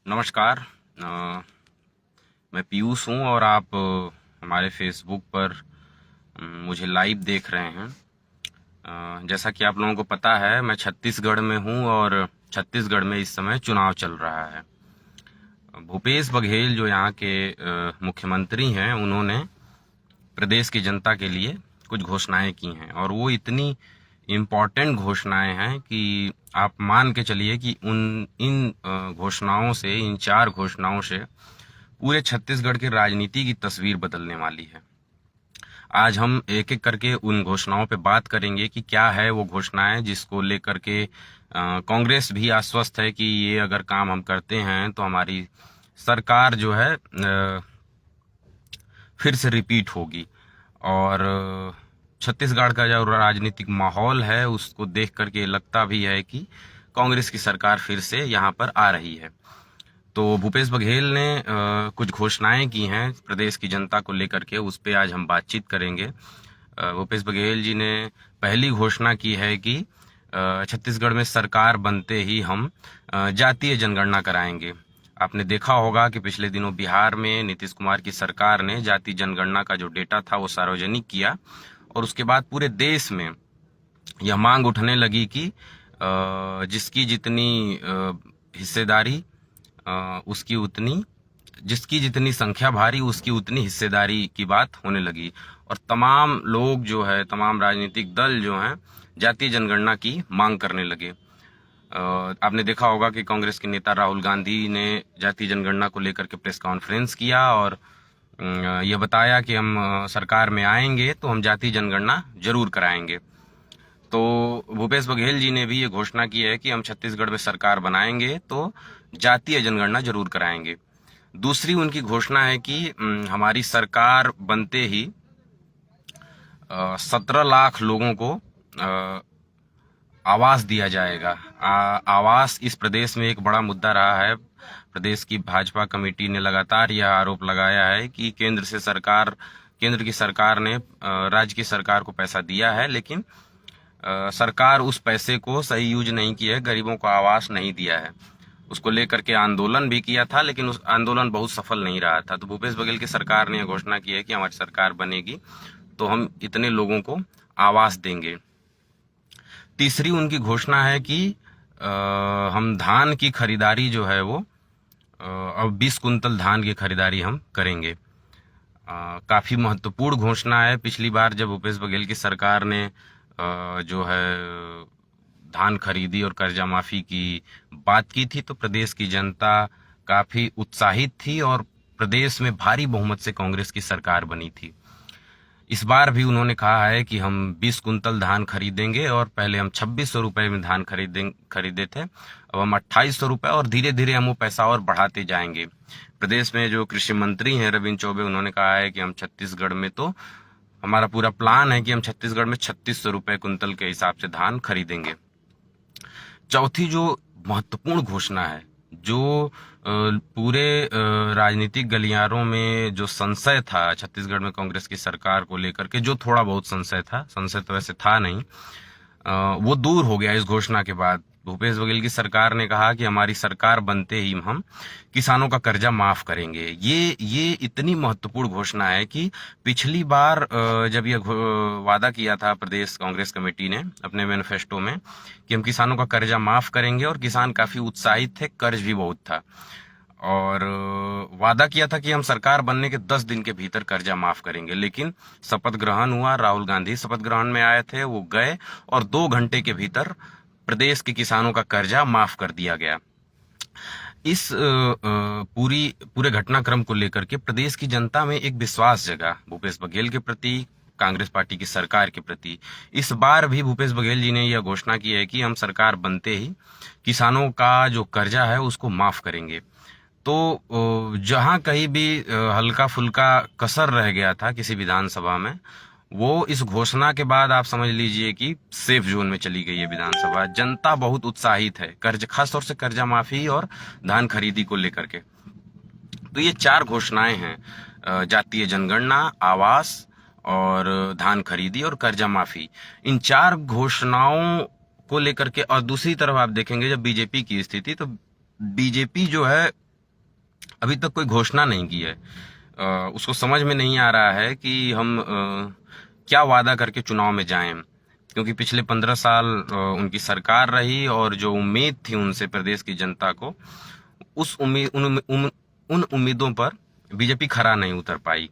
नमस्कार। मैं पीयूष हूँ और आप हमारे फेसबुक पर मुझे लाइव देख रहे हैं। जैसा कि आप लोगों को पता है, मैं छत्तीसगढ़ में हूँ और छत्तीसगढ़ में इस समय चुनाव चल रहा है। भूपेश बघेल जो यहाँ के मुख्यमंत्री हैं, उन्होंने प्रदेश की जनता के लिए कुछ घोषणाएं की हैं और वो इतनी इम्पोर्टेंट घोषणाएं हैं कि आप मान के चलिए कि इन घोषणाओं से, इन 4 घोषणाओं से पूरे छत्तीसगढ़ की राजनीति की तस्वीर बदलने वाली है। आज हम एक एक करके उन घोषणाओं पे बात करेंगे कि क्या है वो घोषणाएं जिसको लेकर के कांग्रेस भी आश्वस्त है कि ये अगर काम हम करते हैं तो हमारी सरकार जो है फिर से रिपीट होगी। और छत्तीसगढ़ का जो राजनीतिक माहौल है उसको देख करके लगता भी है कि कांग्रेस की सरकार फिर से यहाँ पर आ रही है। तो भूपेश बघेल ने कुछ घोषणाएं की हैं प्रदेश की जनता को लेकर के, उस पे आज हम बातचीत करेंगे। भूपेश बघेल जी ने पहली घोषणा की है कि छत्तीसगढ़ में सरकार बनते ही हम जातीय जनगणना कराएंगे। आपने देखा होगा कि पिछले दिनों बिहार में नीतीश कुमार की सरकार ने जाति जनगणना का जो डेटा था वो सार्वजनिक किया और उसके बाद पूरे देश में यह मांग उठने लगी कि जिसकी जितनी हिस्सेदारी उसकी उतनी जिसकी जितनी संख्या भारी उसकी उतनी हिस्सेदारी की बात होने लगी। और तमाम लोग जो है, तमाम राजनीतिक दल जो हैं, जातीय जनगणना की मांग करने लगे। आपने देखा होगा कि कांग्रेस के नेता राहुल गांधी ने जातीय जनगणना को लेकर के प्रेस कॉन्फ्रेंस किया और यह बताया कि हम सरकार में आएंगे तो हम जातीय जनगणना जरूर कराएंगे। तो भूपेश बघेल जी ने भी ये घोषणा की है कि हम छत्तीसगढ़ में सरकार बनाएंगे तो जातीय जनगणना जरूर कराएंगे। दूसरी उनकी घोषणा है कि हमारी सरकार बनते ही 17 लाख लोगों को आवास दिया जाएगा। आवास इस प्रदेश में एक बड़ा मुद्दा रहा है। प्रदेश की भाजपा कमेटी ने लगातार यह आरोप लगाया है कि केंद्र की सरकार ने राज्य की सरकार को पैसा दिया है, लेकिन सरकार उस पैसे को सही यूज नहीं किया है, गरीबों को आवास नहीं दिया है। उसको लेकर के आंदोलन भी किया था, लेकिन उस आंदोलन बहुत सफल नहीं रहा था। तो भूपेश बघेल की सरकार ने घोषणा की है कि हमारी सरकार बनेगी तो हम इतने लोगों को आवास देंगे। तीसरी उनकी घोषणा है कि हम धान की खरीदारी जो है वो अब 20 कुंतल धान की खरीदारी हम करेंगे। काफी महत्वपूर्ण घोषणा है। पिछली बार जब भूपेश बघेल की सरकार ने जो है धान खरीदी और कर्जा माफी की बात की थी तो प्रदेश की जनता काफी उत्साहित थी और प्रदेश में भारी बहुमत से कांग्रेस की सरकार बनी थी। इस बार भी उन्होंने कहा है कि हम 20 कुंतल धान खरीदेंगे और पहले हम 2600 रुपए में धान खरीदे थे, अब हम 2800 रुपए और धीरे धीरे हम वो पैसा और बढ़ाते जाएंगे। प्रदेश में जो कृषि मंत्री हैं रविंद्र चौबे, उन्होंने कहा है कि हम छत्तीसगढ़ में तो हमारा पूरा प्लान है कि हम छत्तीसगढ़ में 3600 रुपए कुंतल के हिसाब से धान खरीदेंगे। चौथी जो महत्वपूर्ण घोषणा है, जो पूरे राजनीतिक गलियारों में जो संशय था छत्तीसगढ़ में कांग्रेस की सरकार को लेकर के, जो थोड़ा बहुत संशय था, संशय तो वैसे था नहीं, वो दूर हो गया इस घोषणा के बाद। भूपेश बघेल की सरकार ने कहा कि हमारी सरकार बनते ही हम किसानों का कर्जा माफ करेंगे। ये इतनी महत्वपूर्ण घोषणा है कि पिछली बार जब यह वादा किया था प्रदेश कांग्रेस कमेटी ने अपने मैनिफेस्टो में कि हम किसानों का कर्जा माफ करेंगे, और किसान काफी उत्साहित थे, कर्ज भी बहुत था, और वादा किया था कि हम सरकार बनने के 10 दिन के भीतर कर्जा माफ करेंगे। लेकिन शपथ ग्रहण हुआ, राहुल गांधी शपथ ग्रहण में आए थे, वो गए और 2 घंटे के भीतर प्रदेश के किसानों का कर्जा माफ कर दिया गया। इस पूरे घटनाक्रम को लेकर के प्रदेश की जनता में एक विश्वास जगा भूपेश बघेल के प्रति, कांग्रेस पार्टी की सरकार के प्रति। इस बार भी भूपेश बघेल जी ने यह घोषणा की है कि हम सरकार बनते ही किसानों का जो कर्जा है उसको माफ करेंगे। तो जहां कहीं भी हल्का फुल्का कसर रह गया था किसी विधानसभा में, वो इस घोषणा के बाद आप समझ लीजिए कि सेफ जोन में चली गई है विधानसभा। जनता बहुत उत्साहित है खास तौर से कर्जा माफी और धान खरीदी को लेकर के। तो ये 4 घोषणाएं हैं, जातीय जनगणना, आवास और धान खरीदी और कर्जा माफी। इन 4 घोषणाओं को लेकर के, और दूसरी तरफ आप देखेंगे जब बीजेपी की स्थिति, तो बीजेपी जो है अभी तक कोई घोषणा नहीं की है। उसको समझ में नहीं आ रहा है कि हम क्या वादा करके चुनाव में जाएं, क्योंकि पिछले 15 साल उनकी सरकार रही और जो उम्मीद थी उनसे प्रदेश की जनता को, उस उम्मीद उन उम्मीदों पर बीजेपी खरा नहीं उतर पाई।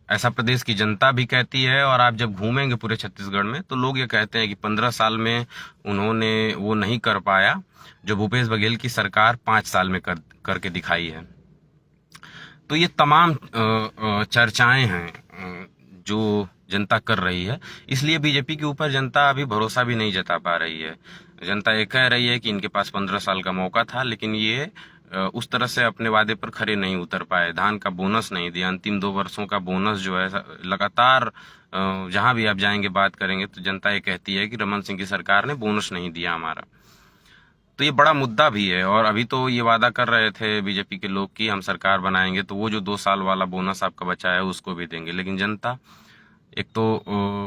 ऐसा प्रदेश की जनता भी कहती है, और आप जब घूमेंगे पूरे छत्तीसगढ़ में तो लोग ये कहते हैं कि 15 साल में उन्होंने वो नहीं कर पाया जो भूपेश बघेल की सरकार 5 साल में करके दिखाई है। तो ये तमाम चर्चाएं हैं जो जनता कर रही है, इसलिए बीजेपी के ऊपर जनता अभी भरोसा भी नहीं जता पा रही है। जनता ये कह रही है कि इनके पास 15 साल का मौका था, लेकिन ये उस तरह से अपने वादे पर खरे नहीं उतर पाए। धान का बोनस नहीं दिया, अंतिम 2 वर्षों का बोनस जो है लगातार जहां भी आप जाएंगे बात करेंगे तो जनता ये कहती है कि रमन सिंह की सरकार ने बोनस नहीं दिया हमारा। तो ये बड़ा मुद्दा भी है। और अभी तो ये वादा कर रहे थे बीजेपी के लोग कि हम सरकार बनाएंगे तो वो जो 2 साल वाला बोनस आपका बचा है उसको भी देंगे, लेकिन जनता एक तो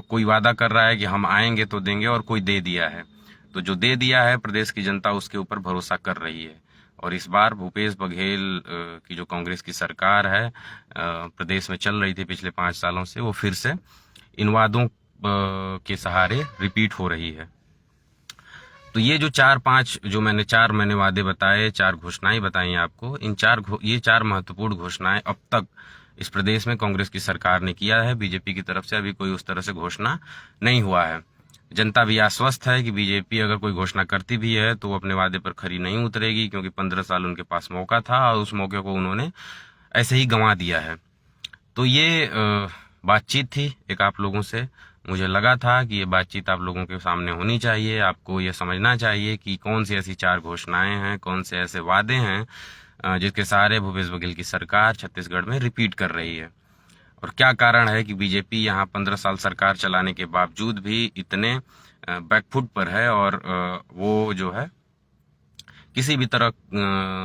कोई वादा कर रहा है कि हम आएंगे तो देंगे, और कोई दे दिया है। तो जो दे दिया है प्रदेश की जनता उसके ऊपर भरोसा कर रही है। और इस बार भूपेश बघेल की जो कांग्रेस की सरकार है प्रदेश में चल रही थी पिछले 5 सालों से, वो फिर से इन वादों के सहारे रिपीट हो रही है। तो ये जो 4-5 जो मैंने वादे बताए, 4 घोषणाएं बताई आपको, ये 4 महत्वपूर्ण घोषणाएं अब तक इस प्रदेश में कांग्रेस की सरकार ने किया है। बीजेपी की तरफ से अभी कोई उस तरह से घोषणा नहीं हुआ है। जनता भी आश्वस्त है कि बीजेपी अगर कोई घोषणा करती भी है तो वो अपने वादे पर खरी नहीं उतरेगी, क्योंकि 15 साल उनके पास मौका था और उस मौके को उन्होंने ऐसे ही गंवा दिया है। तो ये बातचीत थी एक आप लोगों से। मुझे लगा था कि ये बातचीत आप लोगों के सामने होनी चाहिए। आपको ये समझना चाहिए कि कौन सी ऐसी 4 घोषणाएं हैं, कौन से ऐसे वादे हैं जिसके सहारे भूपेश बघेल की सरकार छत्तीसगढ़ में रिपीट कर रही है, और क्या कारण है कि बीजेपी यहाँ 15 साल सरकार चलाने के बावजूद भी इतने बैकफुट पर है और वो जो है किसी भी तरह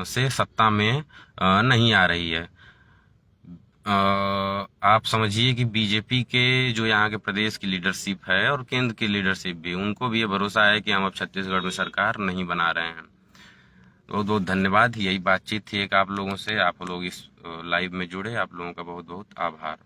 से सत्ता में नहीं आ रही है। आप समझिए कि बीजेपी के जो यहाँ के प्रदेश की लीडरशिप है और केंद्र की लीडरशिप भी, उनको भी ये भरोसा है कि हम अब छत्तीसगढ़ में सरकार नहीं बना रहे हैं। बहुत बहुत धन्यवाद। यही बातचीत थी एक आप लोगों से। आप लोग इस लाइव में जुड़े, आप लोगों का बहुत बहुत आभार।